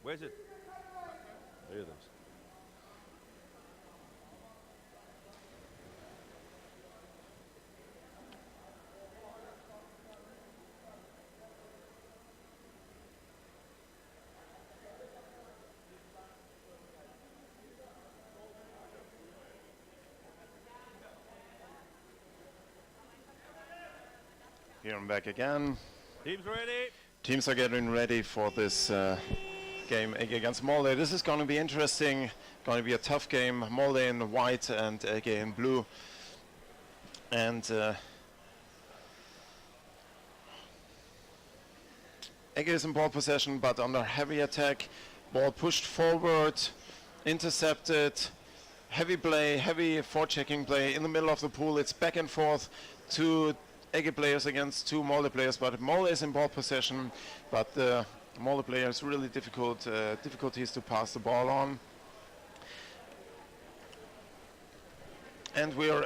Where's it? There it is. Here I'm back again. Teams ready. Teams are getting ready for this game against Molde. This is going to be interesting, going to be a tough game. Molde in white and EGE in blue. And EGE is in ball possession but under heavy attack. Ball pushed forward, intercepted, heavy play, heavy forechecking play in the middle of the pool. It's back and forth to EGE players against two Molde players, but Molde is in ball possession, but the Molde players really difficulties to pass the ball on. And we are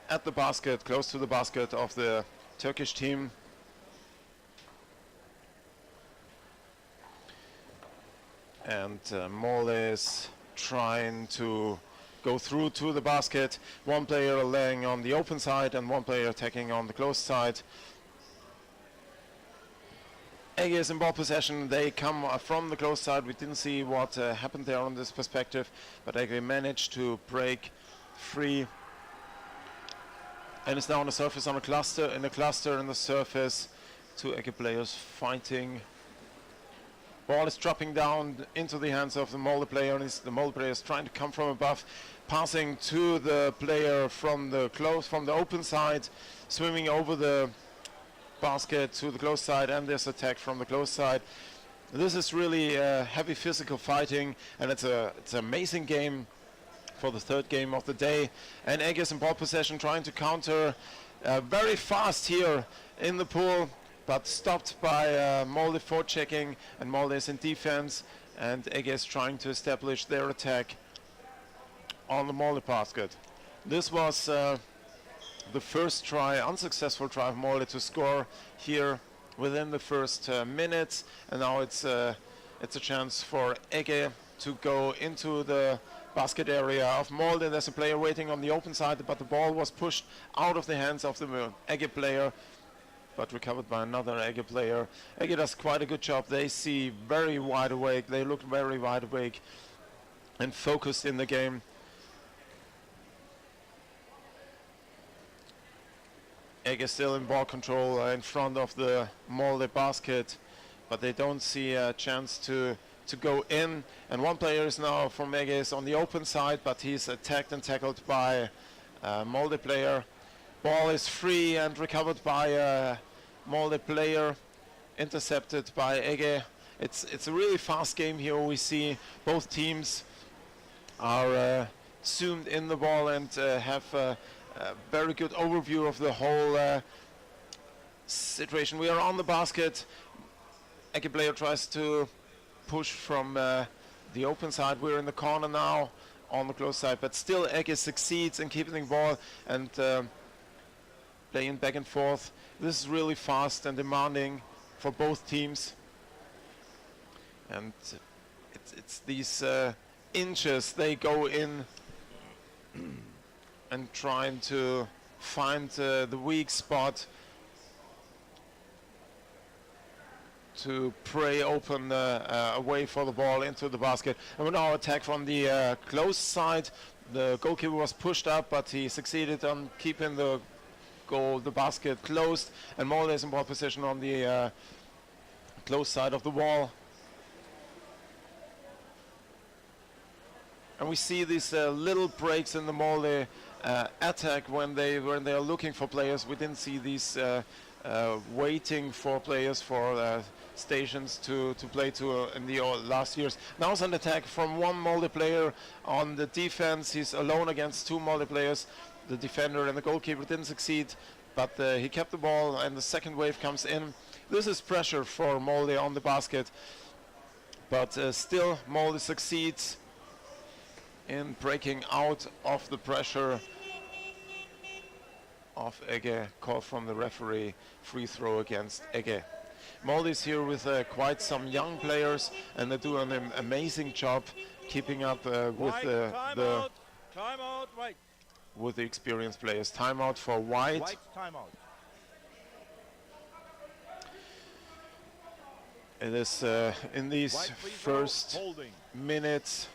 at the basket, close to the basket of the Turkish team. And Molde is trying to go through to the basket. One player laying on the open side and one player attacking on the closed side. EGE is in ball possession. They come from the closed side. We didn't see what happened there on this perspective, but EGE managed to break free. And it's now on the surface on a cluster, in the surface. Two EGE players fighting. Ball is dropping down into the hands of the Molde player, and the Molde player is trying to come from above, passing to the player from the open side, swimming over the basket to the closed side, and this attack from the closed side. This is really heavy physical fighting, and it's an amazing game for the third game of the day. And EGE is in ball possession, trying to counter very fast here in the pool, but stopped by Molde forechecking, and Molde is in defense, and EGE is trying to establish their attack on the Molde basket. This was the first try, unsuccessful try of Molde to score here within the first minutes, and now it's a chance for EGE to go into the basket area of Molde. There's a player waiting on the open side, but the ball was pushed out of the hands of the EGE player, but recovered by another EGE player. EGE does quite a good job. They see very wide awake. They look very wide awake and focused in the game. EGE still in ball control in front of the Molde basket, but they don't see a chance to go in. And one player is now from EGE is on the open side, but he's attacked and tackled by a Molde player. Ball is free and recovered by a Molde player, intercepted by EGE. It's a really fast game here. We see both teams are zoomed in the ball and have a very good overview of the whole situation. We are on the basket. EGE player tries to push from the open side. We're in the corner now on the close side, but still EGE succeeds in keeping the ball and playing back and forth. This is really fast and demanding for both teams, and it's these inches they go in and trying to find the weak spot to pray open a way for the ball into the basket. And we now attack from the close side. The goalkeeper was pushed up, but he succeeded on keeping the basket closed, and Molde is in ball position on the close side of the wall. And we see these little breaks in the Molde attack when they are looking for players. We didn't see these waiting for players for stations to play to in the last years. Now it's an attack from one Molde player on the defense. He's alone against two Molde players. The defender and the goalkeeper didn't succeed, but he kept the ball, and the second wave comes in. This is pressure for Molde on the basket, but still Molde succeeds in breaking out of the pressure of EGE. Call from the referee, free throw against EGE. Molde is here with quite some young players, and they do an amazing job keeping up with White. with the experienced players. Timeout for White. White's timeout. It is in these first minutes.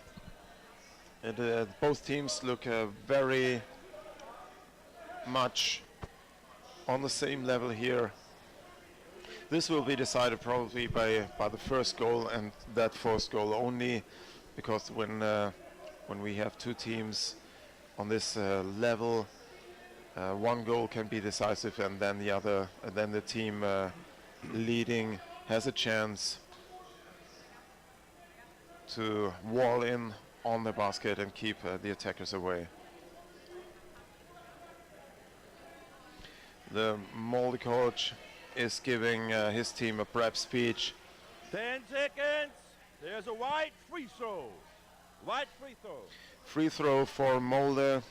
Both teams look very much on the same level here. This will be decided probably by the first goal, and that first goal only, because when we have two teams on this level, one goal can be decisive, and then the team leading has a chance to wall in on the basket and keep the attackers away. The Molde coach is giving his team a prep speech. 10 seconds. There's a White free throw. White free throw. Free throw for Molde.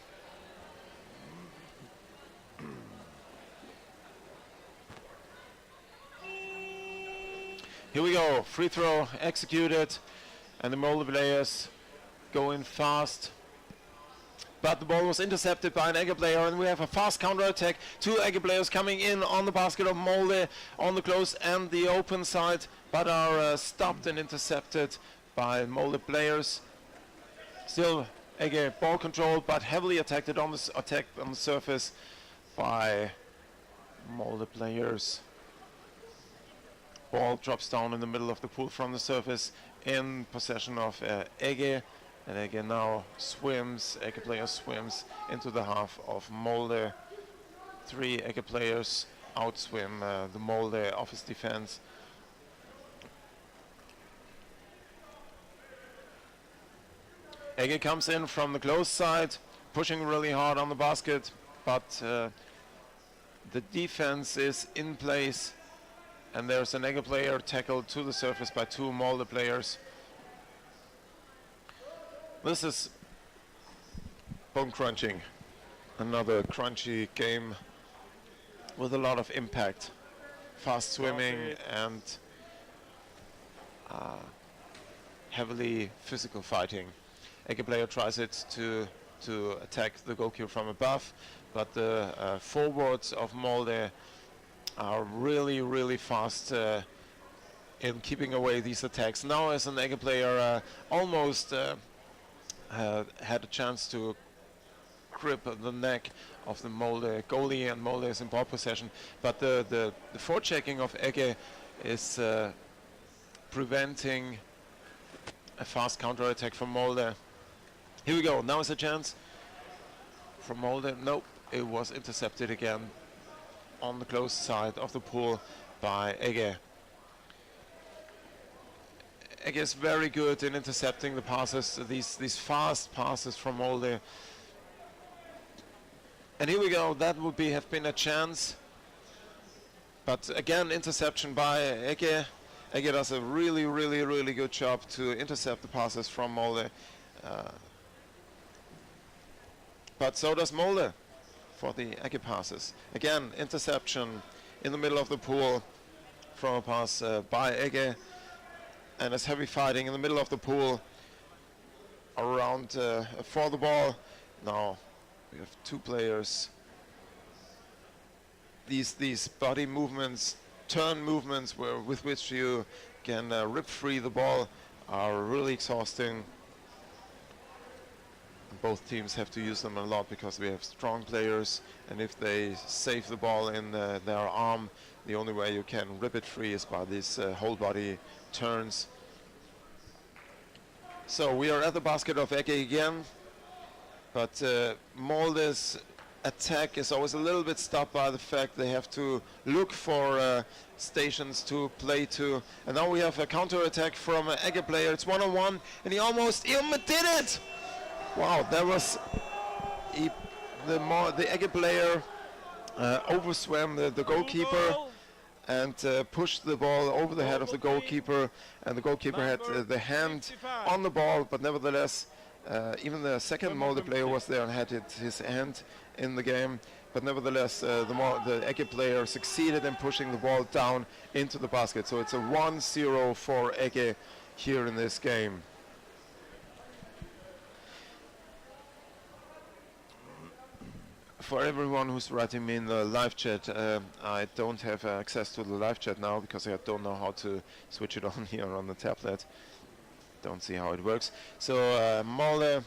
Here we go, free throw executed, and the Molde players go in fast. But the ball was intercepted by an EGE player, and we have a fast counter-attack. Two EGE players coming in on the basket of Molde on the close and the open side, but are stopped and intercepted by Molde players. Still EGE ball control, but heavily attacked on the surface by Molde players. Ball drops down in the middle of the pool from the surface in possession of EGE. And EGE now EGE player swims into the half of Molde. Three EGE players outswim the Molde office defense. EGE comes in from the close side, pushing really hard on the basket, but the defense is in place, and there's an EGE player tackled to the surface by two Molde players. This is bone crunching. Another crunchy game with a lot of impact. Fast swimming and heavily physical fighting. EGE player tries it to attack the goalkeeper from above, but the forwards of Molde are really fast in keeping away these attacks. Now as an EGE player almost had a chance to grip the neck of the Molde goalie, and Molde is in ball possession, but the forechecking of EGE is preventing a fast counter-attack from Molde. Here we go, now is a chance from Molde. Nope, it was intercepted again on the close side of the pool by EGE. EGE is very good in intercepting the passes, these fast passes from Molde. And here we go, that would have been a chance. But again, interception by EGE. EGE does a really good job to intercept the passes from Molde. But so does Molde for the EGE passes. Again, interception in the middle of the pool from a pass by EGE. And it's heavy fighting in the middle of the pool around for the ball. Now we have two players. These body movements, turn movements with which you can rip free the ball are really exhausting. Both teams have to use them a lot because we have strong players, and if they save the ball in their arm, the only way you can rip it free is by these whole body turns. So we are at the basket of EGE again, but Molde's attack is always a little bit stopped by the fact they have to look for stations to play to. And now we have a counter-attack from an EGE player. It's one-on-one, and he almost did it! Wow, that was the EGE player overswam the goalkeeper and pushed the ball over the head of the goalkeeper, and the goalkeeper had the hand on the ball, but nevertheless even the second Molde player was there and had his hand in the game. but nevertheless the EGE player succeeded in pushing the ball down into the basket. So it's a 1-0 for EGE here in this game. For everyone who's writing me in the live chat, I don't have access to the live chat now because I don't know how to switch it on here on the tablet. Don't see how it works. So Molde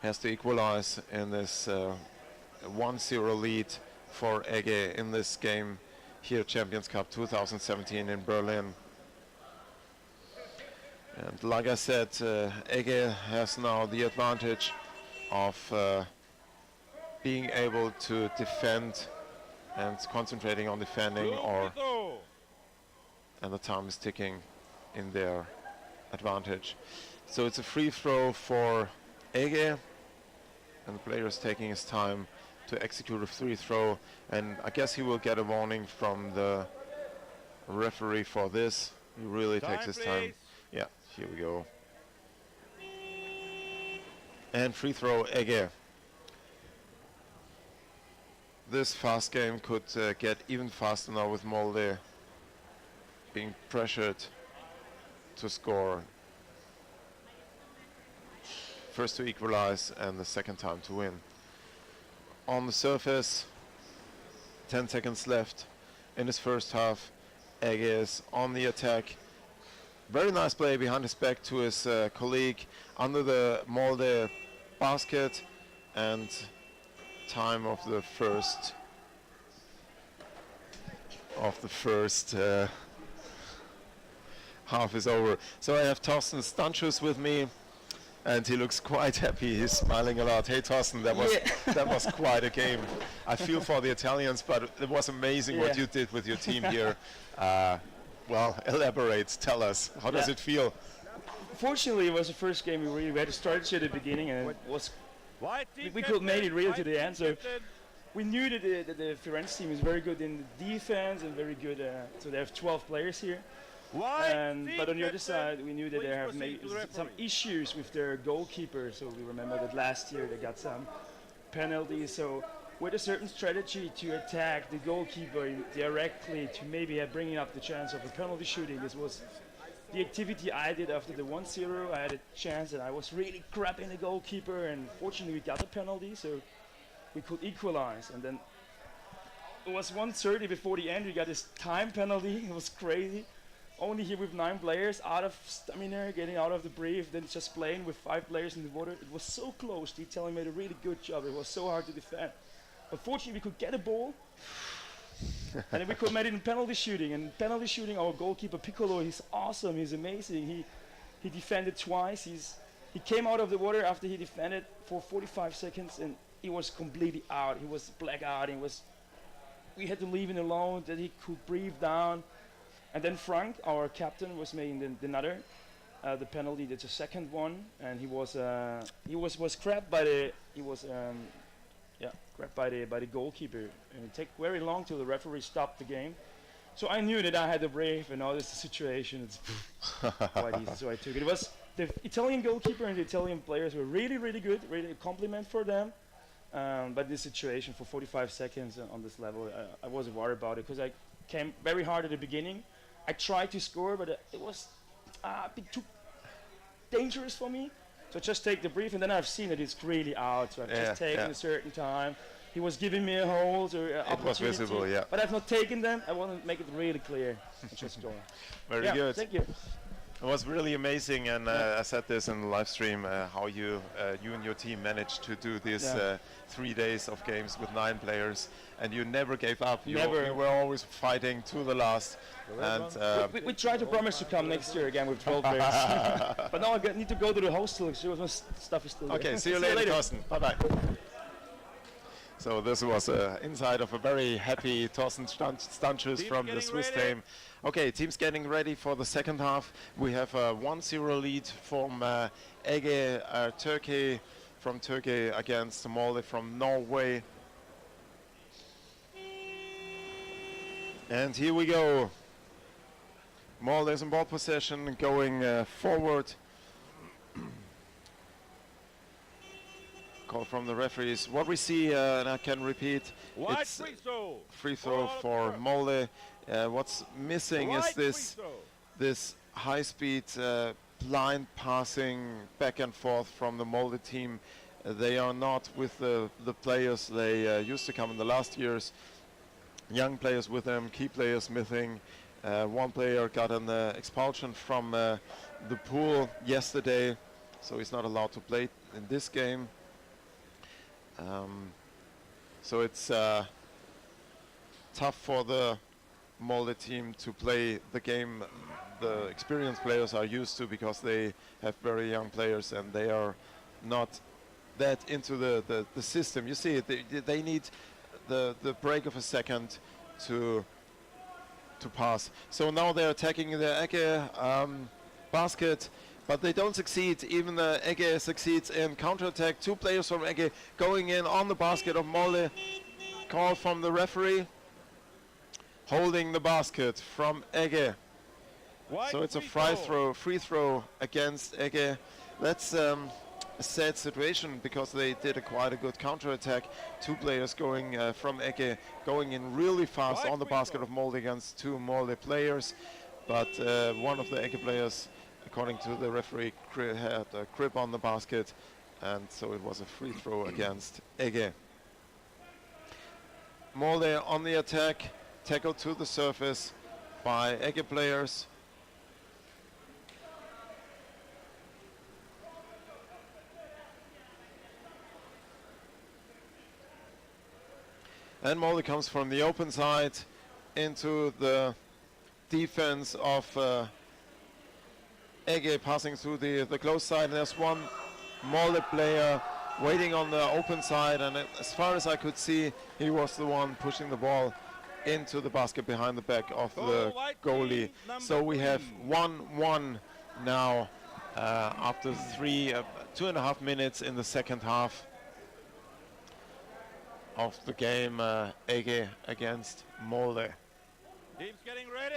has to equalize in this 1-0 lead for EGE in this game here, Champions Cup 2017 in Berlin. And like I said, EGE has now the advantage of being able to defend and concentrating on defending, and the time is ticking in their advantage. So it's a free throw for EGE, and the player is taking his time to execute a free throw, and I guess he will get a warning from the referee for this. He really takes his time. Yeah, here we go. And free throw EGE. This fast game could get even faster now with Molde being pressured to score. First to equalize and the second time to win. On the surface, 10 seconds left in his first half. EGE is on the attack. Very nice play behind his back to his colleague under the Molde basket, and time of the first half is over. So I have Thorsten Stanchus with me, and he looks quite happy. He's smiling a lot. Hey Thorsten, that was quite a game. I feel for the Italians, but it was amazing what you did with your team here. Well, elaborate. Tell us. How does it feel? Fortunately, it was the first game we had to start at the beginning, and it was we could make it real to the end. So we knew that the Firenze team is very good in the defense and very good. So they have 12 players here. But on the other side, we knew that they have made some issues with their goalkeeper. So we remember that last year they got some penalties. So with a certain strategy to attack the goalkeeper directly to maybe bringing up the chance of a penalty shooting, this was the activity I did after the 1-0. I had a chance and I was really grabbing the goalkeeper, and fortunately we got a penalty, so we could equalize. And then it was 1:30 before the end. We got this time penalty. It was crazy. Only here with 9 players, out of stamina, getting out of the brief, then just playing with 5 players in the water. It was so close. The Italian made a really good job. It was so hard to defend. But fortunately, we could get a ball. And then we could make it in penalty shooting. And penalty shooting, our goalkeeper Piccolo, he's awesome. He's amazing. He defended twice. He came out of the water after he defended for 45 seconds, and he was completely out. He was black out. We had to leave him alone, that he could breathe down. And then Frank, our captain, was making the penalty. That's the second one, and he was grabbed by the grabbed by the goalkeeper, and it took very long till the referee stopped the game. So I knew that I had the brave, and now this is the situation. It's quite easy, so I took it. It was the Italian goalkeeper and the Italian players were really, really good. Really a compliment for them. But this situation for 45 seconds on this level, I wasn't worried about it because I came very hard at the beginning. I tried to score, but it was a bit too dangerous for me. So just take the brief, and then I've seen that it's really out. So I've just taken a certain time. He was giving me a hold or opportunity. It was visible, yeah. But I've not taken them. I want to make it really clear. Just go. Very good. Thank you. It was really amazing, and I said this in the live stream, how you and your team managed to do this 3 days of games with 9 players, and you never gave up. You were always fighting to the last. And we tried to promise to come next year again with 12 players. But now I need to go to the hostel, so my stuff is still there. Okay, see you later, Thorsten. Bye-bye. So this was inside of a very happy Thorsten Stanchus from the Swiss team. Okay, team's getting ready for the second half. We have a 1-0 lead from EGE Turkey against Molde from Norway. And here we go. Molde is in ball possession, going forward. call from the referees. What we see, and I can repeat, Wide it's free throw for Molde. What's missing is this high-speed blind passing back and forth from the Molde team. They are not with the players they used to come in the last years. Young players with them, key players missing. One player got an expulsion from the pool yesterday, so he's not allowed to play in this game. So it's tough for the Molde team to play the game the experienced players are used to, because they have very young players and they are not that into the system. You see it, they need the break of a second to pass. So now they're attacking the EGE basket, but they don't succeed. Even the EGE succeeds in counterattack. Two players from EGE going in on the basket of Molde. Call from the referee. Holding the basket from EGE. So it's a free throw against EGE. That's a sad situation, because they did quite a good counterattack. Two players going from EGE going in really fast on the basket of Molde against two Molde players. But one of the EGE players, according to the referee, had a grip on the basket, and so it was a free throw against EGE. Molde on the attack, tackled to the surface by EGE players. And Molde comes from the open side into the defense of EGE, passing through the close side. And there's one Molde player waiting on the open side, and as far as I could see, he was the one pushing the ball into the basket behind the back of the goalie. So we have 1-1 now after 2.5 minutes in the second half of the game, EGE against Molde. Team's getting ready.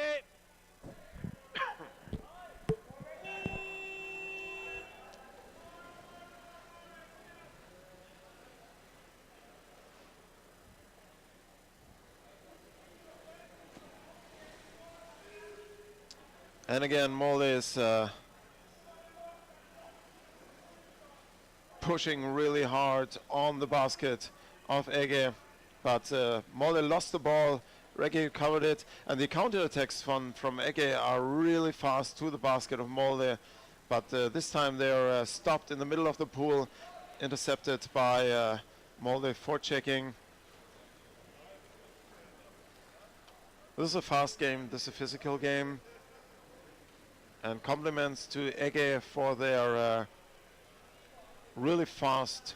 And again, Molde is pushing really hard on the basket of EGE, but Molde lost the ball. EGE covered it, and the counterattacks from EGE are really fast to the basket of Molde, but this time they're stopped in the middle of the pool, intercepted by Molde forechecking. This is a fast game, this is a physical game, and compliments to EGE for their really fast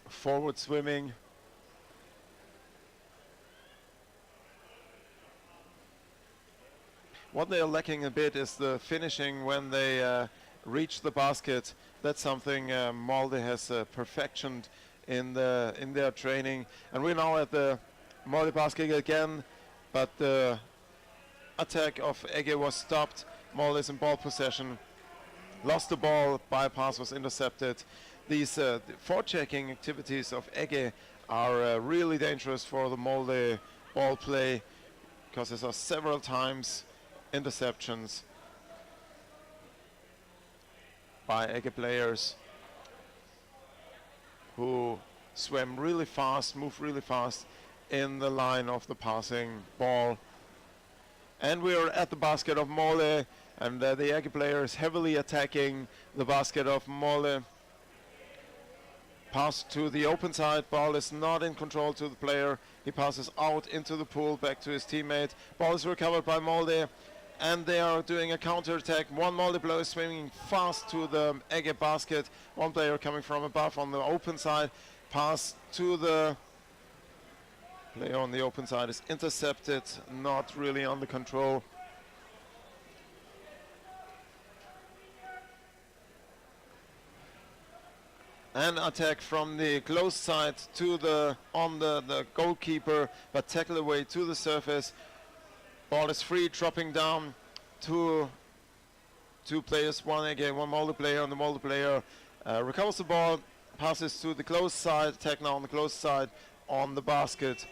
forward swimming. What they are lacking a bit is the finishing when they reach the basket. That's something Molde has perfectioned in their training. And we're now at the Molde basket again, but the attack of EGE was stopped. Molde is in ball possession, lost the ball, bypass was intercepted. These forechecking activities of EGE are really dangerous for the Molde ball play, because there are several times interceptions by EGE players who swam really fast, move really fast in the line of the passing ball. And we are at the basket of Molde, and the EGE player is heavily attacking the basket of Molde. Pass to the open side, ball is not in control to the player. He passes out into the pool, back to his teammate. Ball is recovered by Molde, and they are doing a counter-attack. One Molde player is swimming fast to the EGE basket. One player coming from above on the open side. Pass to the player on the open side is intercepted, not really under control. An attack from the close side to the goalkeeper, but tackle away to the surface. Ball is free, dropping down to two players, one EGE, one Molde player, and the Molde player recovers the ball, passes to the close side, attack now on the close side on the basket.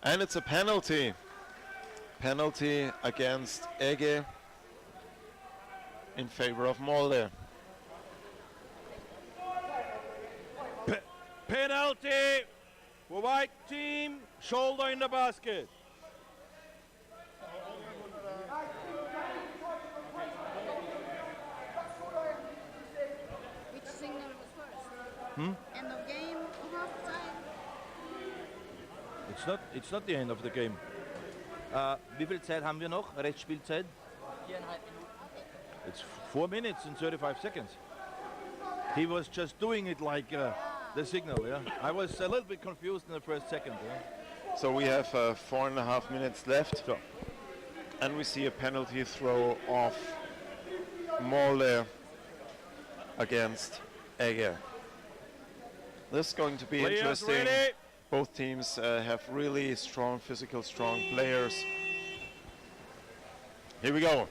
And it's a penalty. Penalty against EGE in favor of Molde. Penalty for white team, shoulder in the basket. Which signal was first? End of game or half time? It's not the end of the game. Wie viel Zeit haben wir noch? Restspielzeit? 4,5 Minuten. It's 4 minutes and 35 seconds. He was just doing it like the signal, yeah. I was a little bit confused in the first second, yeah. So we have 4.5 minutes left. So. And we see a penalty throw of Molde against EGE. This is going to be Players interesting. ready. Both teams have really strong, physical, strong players. Here we go.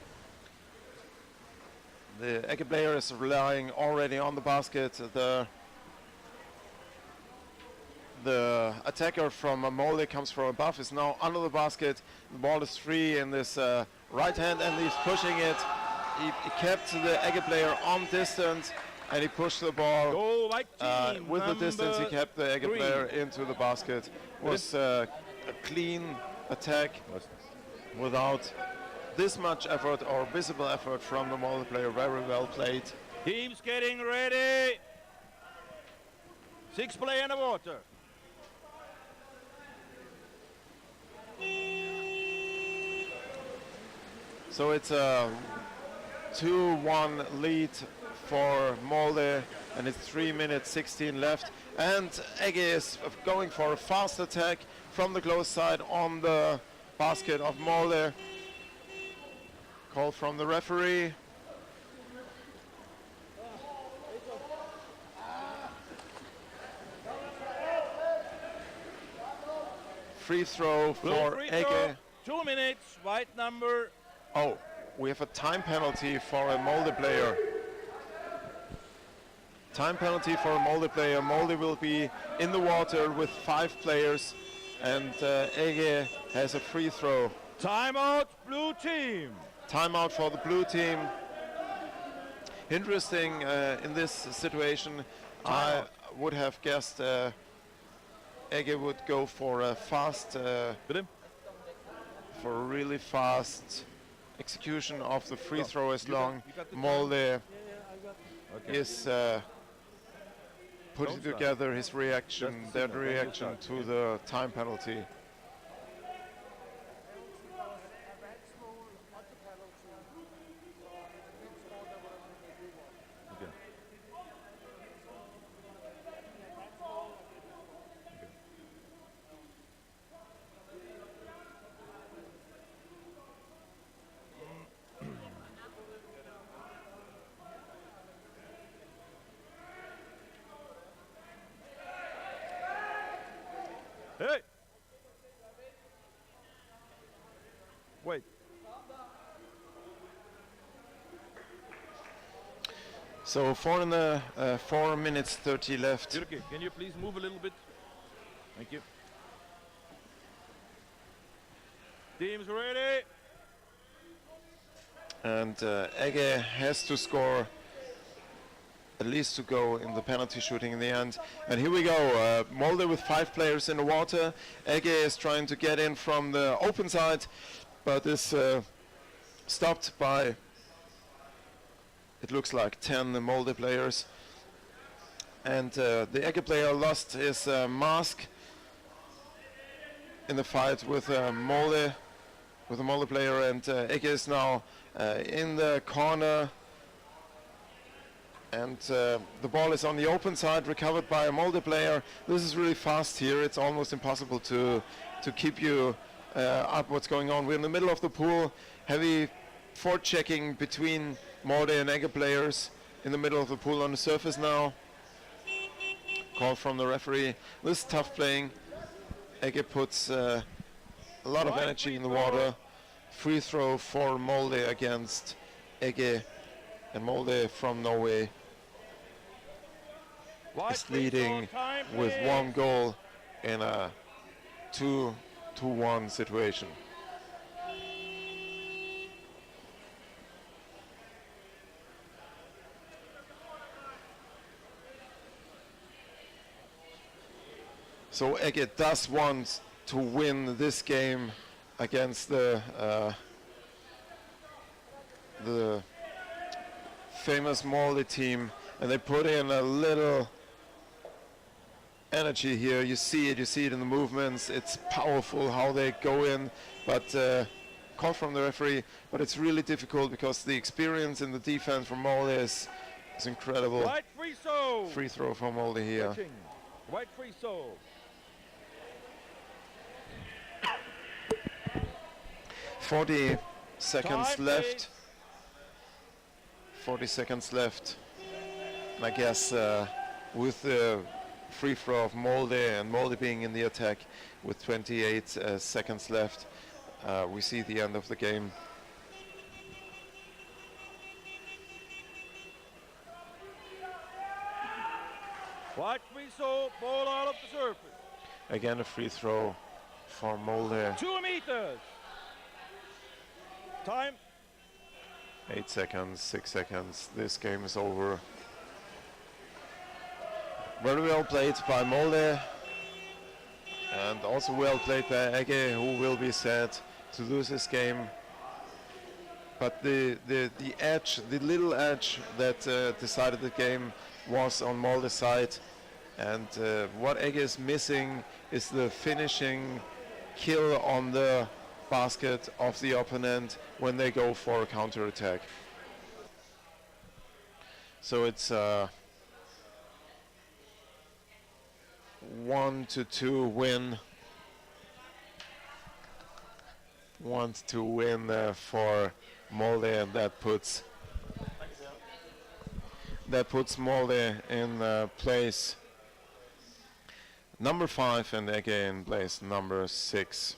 The EGE player is relying already on the basket. The attacker from Molde comes from above, is now under the basket. The ball is free in this right hand and he's pushing it. He kept the EGE player on distance and he pushed the ball. Go white team, with the distance he kept the EGE 3. player into the basket. It was a clean attack without this much effort or visible effort from the Molde player. Very well played. Teams getting ready. 6 play in the water. So it's a 2-1 lead for Molde and it's 3 minutes 16 left. And EGE is going for a fast attack from the close side on the basket of Molde. Call from the referee. Free throw for EGE. 2 minutes, white number. Oh, we have a time penalty for a Molde player. Time penalty for a Molde player. Molde will be in the water with 5 players and EGE has a free throw. Timeout, blue team. Timeout for the blue team. Interesting in this situation. I would have guessed EGE would go for a fast, for a really fast execution of the free throw as long. Molde is putting together his reaction, their reaction to the time penalty. Hey! Wait. So 4 minutes 30 left. Jürgen, can you please move a little bit? Thank you. Teams ready. And EGE has to score at least to go in the penalty shooting in the end. And here we go, Molde with 5 players in the water. EGE is trying to get in from the open side, but is stopped by, it looks like 10 Molde players. And the EGE player lost his mask in the fight with the Molde player, and EGE is now in the corner. And the ball is on the open side, recovered by a Molde player. This is really fast here. It's almost impossible to keep you up what's going on. We're in the middle of the pool. Heavy forechecking between Molde and EGE players in the middle of the pool on the surface now. Call from the referee. This is tough playing. EGE puts a lot of energy in the water. Free throw for Molde against EGE. and Molde from Norway is leading with 1 goal in a 2-1 situation. So EGE does want to win this game against the famous Molde team, and they put in a little energy here. You see it in the movements. It's powerful how they go in, but call from the referee. But it's really difficult because the experience in the defense from Molde is incredible. Right free throw from Molde here. Right free throw. 40 seconds left. 40 seconds left. And I guess with the free throw of Molde and Molde being in the attack with 28 seconds left, we see the end of the game. Right free throw, ball out of the surface. Again a free throw for Molde. 2 meters. Time. 8 seconds, 6 seconds. This game is over. Very well played by Molde, and also well played by EGE, who will be sad to lose this game. But the edge, the little edge that decided the game was on Molde's side, and what EGE is missing is the finishing kill on the basket of the opponent when they go for a counter-attack. So it's 1-2 win. 1-2 win for Molde, and that puts Molde in place number 5 and EGE in place number 6.